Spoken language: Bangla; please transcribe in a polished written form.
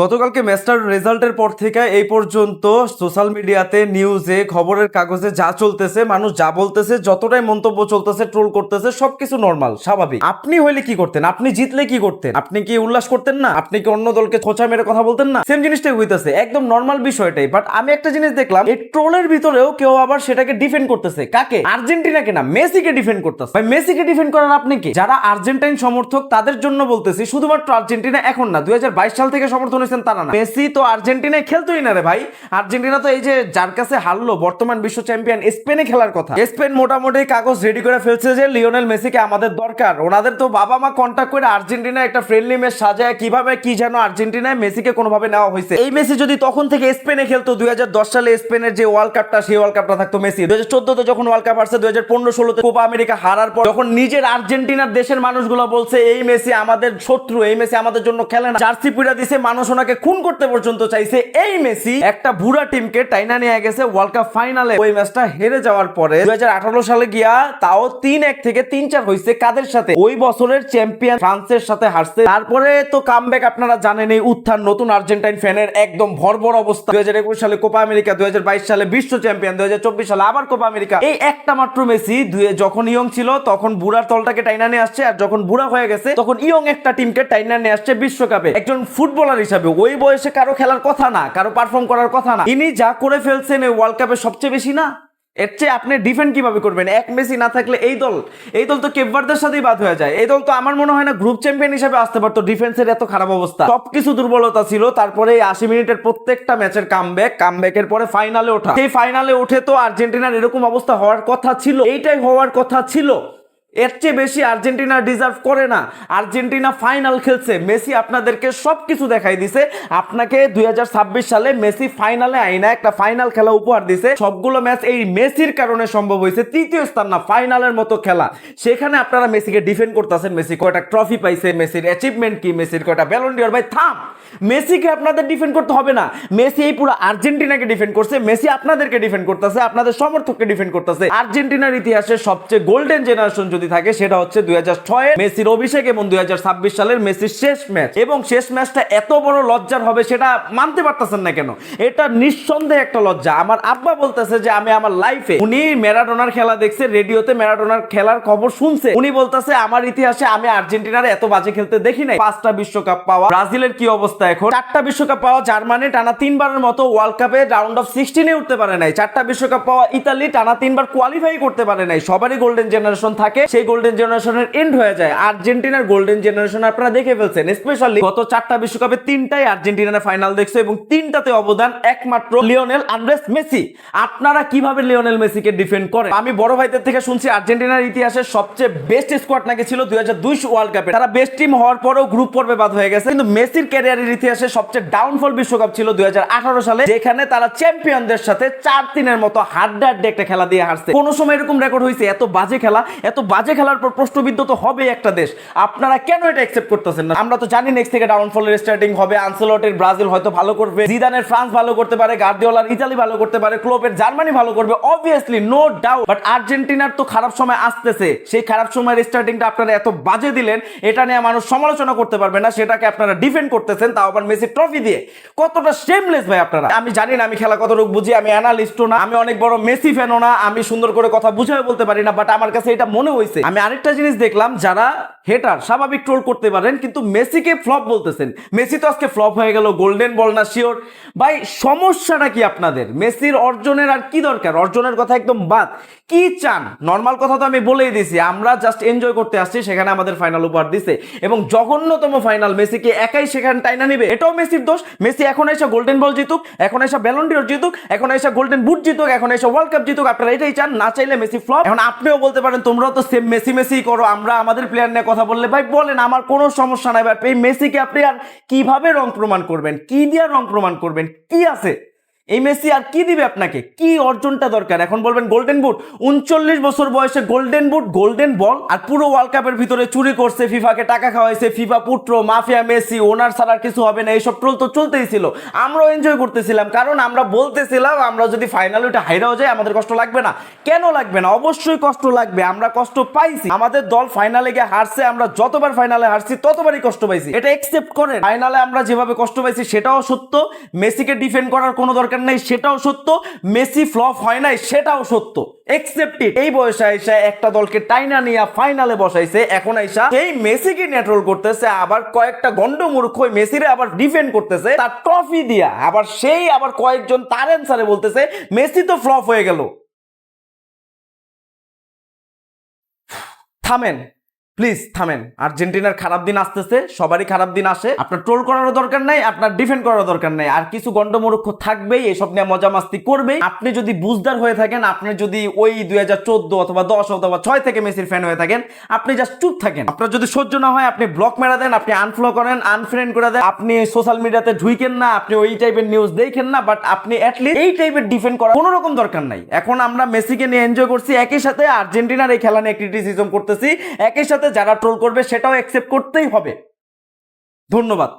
গতকালকে ম্যাচটার রেজাল্টের পর থেকে এই পর্যন্ত সোশ্যাল মিডিয়াতে, নিউজে, খবরের কাগজে যা চলতেছে, মানুষ যা বলতেছে, যতটাই মন্তব্য চলতেছে, ট্রোল করতেছে, সবকিছু নর্মাল, স্বাভাবিক। আপনি হইলে কি করতেন? আপনি জিতলে কি করতেন? আপনি কি উল্লাস করতেন না? আপনি কি অন্য দলকে খোঁচা মেরে কথা বলতেন না? সেম জিনিসটাই হইতেছে, একদম নর্মাল বিষয়টাই। বাট আমি একটা জিনিস দেখলাম, এই ট্রোলের ভিতরেও কেউ আবার সেটাকে ডিফেন্ড করতেছে। কাকে? আর্জেন্টিনাকে না, মেসিকে ডিফেন্ড করতেছে। ভাই মেসিকে ডিফেন্ড করার আপনি কি? যারা আর্জেন্টাইন সমর্থক তাদের জন্য বলতেছি, শুধুমাত্র আর্জেন্টিনা এখন না, 2022 সাল থেকে সমর্থন হয়েছেন তারা না। মেসি তো আর্জেন্টিনায় খেলতোই না রে ভাই। আর্জেন্টিনা তো এই যে যার কাছে হারলো, বর্তমান বিশ্ব চ্যাম্পিয়ন, স্পেনে খেলার কথা। স্পেন মোটামুটি কাগজ রেডি করে ফেলছে যে লিওনেল মেসিকে আমাদের দরকার। ওনাদের তো বাবা মা কন্ট্যাক্ট করে আর্জেন্টিনা একটা ফ্রেন্ডলি ম্যাচ সাজায় কিভাবে কি যেন আর্জেন্টিনায় মেসিকে কোনোভাবে নেওয়া হয়েছে। এই মেসি যদি তখন থেকে স্পেনে খেলতো, 2010 সালে স্পেনের যে ওয়ার্ল্ড কাপটা, সেই ওয়ার্ল্ড কাপটা থাকতো মেসি। 2014 যখন ওয়ার্ল্ড কাপ আসছে, 2015-16 কোপা আমেরিকা হারার পর যখন নিজের আর্জেন্টিনার দেশের মানুষগুলো বলছে এই মেসি আমাদের শত্রু, এই মেসি আমাদের জন্য খেলে না, জার্সি পুরা দিছে, মানুষ ওনাকে খুন করতে পর্যন্ত চাইছে, এই মেসি একটা বুড়া টিমকে টাইনা নিয়ে গেছে ওয়ার্ল্ড কাপ ফাইনালে। ওই ম্যাচটা হেরে যাওয়ার পরে 2018 সালে গিয়া তাও 3-1 থেকে 3-4 হইছে। কাদের সাথে? ওই বছরের চ্যাম্পিয়ন ফ্রান্সের সাথে হারছে। তারপরে তো কামব্যাক আপনারা জানেন, এই উত্থান, নতুন আর্জেন্টাইন ফ্যানের একদম ভরভর অবস্থা। 2021 সালে কোপা আমেরিকা, 2022 সালে বিশ্ব চ্যাম্পিয়ন, 2024 সালে আবার কোপা আমেরিকা। এই একটা মাত্র মেসি যখন ইয়ং ছিল তখন বুড়ার তলটাকে টাইনা নিয়ে আসছে, আর যখন বুড়া হয়ে গেছে তখন ইয়ং একটা টিমকে টাইনা নিয়ে আসছে বিশ্বকাপে। একজন ফুটবলার হিসাবে ওই বয়সে কারো খেলার কথা না, কারো পারফর্ম করার কথা না, ইনি যা করে ফেলছেন এই ওয়ার্ল্ড কাপে সবচেয়ে বেশি না? এর চেয়ে আপনি ডিফেন্ড কিভাবে করবেন? এক মেসি না থাকলে এই দল তো কেপ ভার্দের সাথেই বাদ হয়ে যায়। এই দল তো আমার মনে হয় না গ্রুপ চ্যাম্পিয়ন হিসেবে আসতে পারতো। ডিফেন্সের এত খারাপ অবস্থা, সবকিছু দুর্বলতা ছিল। তারপরে 80 মিনিটের প্রত্যেকটা ম্যাচের কামব্যাকের পরে ফাইনালে ওঠা, সেই ফাইনালে উঠে তো আর্জেন্টিনার এরকম অবস্থা হওয়ার কথা ছিল, এইটাই হওয়ার কথা ছিল। এর চেয়ে বেশি আর্জেন্টিনা ডিজার্ভ করে না। আর্জেন্টিনা ফাইনাল খেলছে, মেসি আপনাদেরকে সবকিছু দেখাই দিছে। আপনাকে 2026 সালে মেসি ফাইনালে আইনা একটা ফাইনাল খেলা উপহার দিছে। সবগুলো ম্যাচ এই মেসির কারণে সম্ভব হয়েছে। তৃতীয় স্থান না, ফাইনালের মতো খেলা, সেখানে আপনারা মেসিকে ডিফেন্ড করতেছেন। মেসি কয়টা ট্রফি পাইছে, মেসির অ্যাচিভমেন্ট কি, মেসির কয়টা ব্যালন ডিওর। ভাই থাম, মেসিকে আপনাদের ডিফেন্ড করতে হবে না। মেসি এই পুরো আর্জেন্টিনাকে ডিফেন্ড করছে, মেসি আপনাদেরকে ডিফেন্ড করতেছে, আপনাদের সমর্থককে ডিফেন্ড করতেছে। আর্জেন্টিনার ইতিহাসে সবচেয়ে গোল্ডেন জেনারেশন যদি থাকে সেটা হচ্ছে 2006 মেসির অভিষেক এবং 2026 সালের মেসির শেষ ম্যাচ। এবং শেষ ম্যাচটা এত বড় লজ্জার হবে সেটা মানতে পারতেছেন না কেন? এটা নিঃসন্দেহে একটা লজ্জা। আমার আব্বা বলতেছে যে আমি আমার লাইফে, উনি ম্যারাডোনার খেলা দেখছে, রেডিওতে ম্যারাডোনার খেলার খবর শুনছে, উনি বলতেছে আমার ইতিহাসে আমি আর্জেন্টিনার এত বাজে খেলতে দেখি নাই। 5টা বিশ্বকাপ পাওয়া, ব্রাজিলের কি অবস্থা এখন, 4টা বিশ্বকাপ পাওয়া জার্মানি, টানা 3বারের মতো ওয়ার্ল্ড কাপে রাউন্ড অফ 16-এ উঠতে পারে নাই। 4টা বিশ্বকাপ পাওয়া ইতালি, টানা 3বার কোয়ালিফাই করতে পারে নাই। সবারই গোল্ডেন জেনারেশন থাকে, সেই গোল্ডেন জেনারেশনের এন্ড হয়ে যায়। আর্জেন্টিনার গোল্ডেন জেনারেশন আপনারা দেখে ফেলছেন। স্পেশালি গত 4টা বিশ্বকাপে 3টাই আর্জেন্টিনার ফাইনাল দেখছে এবং 3টাতে অবদান একমাত্র লিওনেল আন্দ্রেস মেসি। আপনারা কিভাবে লিওনেল মেসিকে ডিফেন্ড করেন? আমি বড় ভাইদের থেকে শুনছি আর্জেন্টিনার ইতিহাসের সবচেয়ে বেস্ট স্কোয়াড নাকি ছিল 2002 ওয়ার্ল্ড কাপে। তারা বেস্ট টিম হওয়ার পরেও গ্রুপ পর্বে বাদ হয়ে গেছে। কিন্তু মেসির ক্যারিয়ারের ইতিহাসে সবচেয়ে ডাউনফল বিশ্বকাপ ছিল 2018 সালে, যেখানে তারা চ্যাম্পিয়নদের সাথে 4-3 এর মতো হাড্ডাহাড্ডি একটা খেলা দিয়ে হারছে। কোন সময় এরকম রেকর্ড হয়েছে? এত বাজে খেলা, এত বাজে খেলার পর প্রশ্নবিদ্ধ তো হবে একটা দেশ। আপনারা কেন এটা অ্যাকসেপ্ট করতেছেন না? আমরা তো জানি নেক্সট থেকে ডাউনফলের স্টার্টিং হবে। আনসেলটের ব্রাজিল হয়তো ভালো করবে, জিদানের ফ্রান্স ভালো করতে পারে, গার্দিওলার ইতালি ভালো করতে পারে, ক্লোপের জার্মানি ভালো করবে, অবভিয়াসলি নো ডাউট। বাট আর্জেন্টিনার তো খারাপ সময় আসতেছে, সেই খারাপ সময়ের স্টার্টিংটা আপনারা এত বাজে দিলেন, এটা নিয়ে মানুষ সমালোচনা করতে পারবে না, সেটাকে আপনারা ডিফেন্ড করতেছেন, তাও আবার মেসি ট্রফি দিয়ে। কতটা শেমলেস ভাই আপনারা। আমি জানি না আমি খেলা কতটুকু বুঝি, আমি অ্যানালিস্টও না, আমি অনেক বড় মেসি ফ্যানও না, আমি সুন্দর করে কথা বুঝাই বলতে পারি না, বাট আমার কাছে এটা মনে হয়েছে। আমি আরেকটা জিনিস দেখলাম, যারা হেটার স্বাভাবিক ট্রোল করতে পারেন, কিন্তু মেসিকে ফ্লপ বলতেছেন। মেসি তো আজকে ফ্লপ হয়ে গেল, গোল্ডেন বল না শিওর। ভাই সমস্যাটা কি আপনাদের? মেসির অর্জনের আর কি দরকার? অর্জনের কথা একদম বাদ। কি চান? নর্মাল কথা তো আমি বলেই দিছি, আমরা জাস্ট এনজয় করতে আসছি, সেখানে আমাদের ফাইনাল উপহার দিছে এবং জঘন্যতম ফাইনাল। মেসিকে একাই সেখানে টাইনা নিবে, এটাও মেসির দোষ। মেসি এখন এসে গোল্ডেন বল জিতুক, এখন এসে ব্যালন ডিওর জিতুক, এখন এসে গোল্ডেন বুট জিতুক, এখন এসে ওয়ার্ল্ড কাপ জিতুক, আপনারা এটাই চান? না চাইলে মেসি ফ্লপ। এখন আপনিও বলতে পারেন তোমরাও তো সেম মেসি মেসি করো, আমরা আমাদের প্লেয়ার নিয়ে কথা বললে ভাই বলেন, আমার কোনো সমস্যা নাই। এই মেসিকে আপনি আর কিভাবে রং প্রমাণ করবেন? কি দিয়ে রং প্রমাণ করবেন? কি আছে? এই মেসি আর কি দিবে আপনাকে? কি অর্জনটা দরকার? এখন বলবেন গোল্ডেন বুট, 39 বছর বয়সে গোল্ডেন বুট, গোল্ডেন বল, আর পুরো ওয়ার্ল্ড কাপের ভিতরে চুরি করছে, ফিফাকে টাকা খাওয়াইছে, ফিফা পুত্র, মাফিয়া মেসি, ওনার ছাড়া আর কিছু হবে না, এইসব ট্রোল তো চলতেই ছিল। আমরাও এনজয় করতেছিলাম, কারণ আমরা বলতেছিলাম আমরা যদি ফাইনালে ওটা হাইরাও যায় আমাদের কষ্ট লাগবে না। কেন লাগবে না? অবশ্যই কষ্ট লাগবে। আমরা কষ্ট পাইছি, আমাদের দল ফাইনালে গিয়ে হারছে, আমরা যতবার ফাইনালে হারছি ততবারই কষ্ট পাইছি, এটা একসেপ্ট করেন। ফাইনালে আমরা যেভাবে কষ্ট পাইছি সেটাও সত্য, মেসিকে ডিফেন্ড করার কোনো দরকার নেই সেটাও সত্য, মেসি ফ্লপ হয় নাই সেটাও সত্য, একসেপ্ট ইট। এই বয়সে আইসা একটা দলকে টাইনা নিয়ে ফাইনালে বসাইছে, এখন আইসা এই মেসিকে নিয়ে ট্রোল করতেছে, আবার কয়েকটা গন্ডমূর্খ মেসিরে আবার ডিফেন্ড করতেছে তার ট্রফি দিয়া, আবার সেই আবার কয়েকজন তার অ্যান্সারে বলতেছে মেসি তো ফ্লপ হয়ে গেল। থামেন প্লিজ, থামেন। আর্জেন্টিনার খারাপ দিন আসতেছে, সবারই খারাপ দিন আসে, আপনার ট্রোল করারও দরকার নাই, আপনার ডিফেন্ড করারও দরকার নাই। আর কিছু গন্ডমূর্খ থাকবেই, এসব নিয়ে মজা মাস্তি করবেই। আপনি যদি বুঝদার হয়ে থাকেন, আপনি যদি ওই 2014 অথবা 10 অথবা 6 থেকে মেসির ফ্যান হয়ে থাকেন, আপনি জাস্ট চুপ থাকেন। আপনার যদি সহ্য না হয় আপনি ব্লক মেরা দেন, আপনি আনফলো করেন, আনফ্রেন্ড করে দেন, আপনি সোশ্যাল মিডিয়াতে ঢুইকেন না, আপনি ওই টাইপের নিউজ দেখেন না, বাট আপনি অ্যাটলিস্ট এই টাইপের ডিফেন্ড করার কোনো রকম দরকার নাই। এখন আমরা মেসিকে নিয়ে এনজয় করছি, একই সাথে আর্জেন্টিনার এই খেলা নিয়ে ক্রিটিসিজম করতেছি, একই সাথে যারা ট্রোল করবে সেটাও অ্যাকসেপ্ট করতেই হবে। ধন্যবাদ।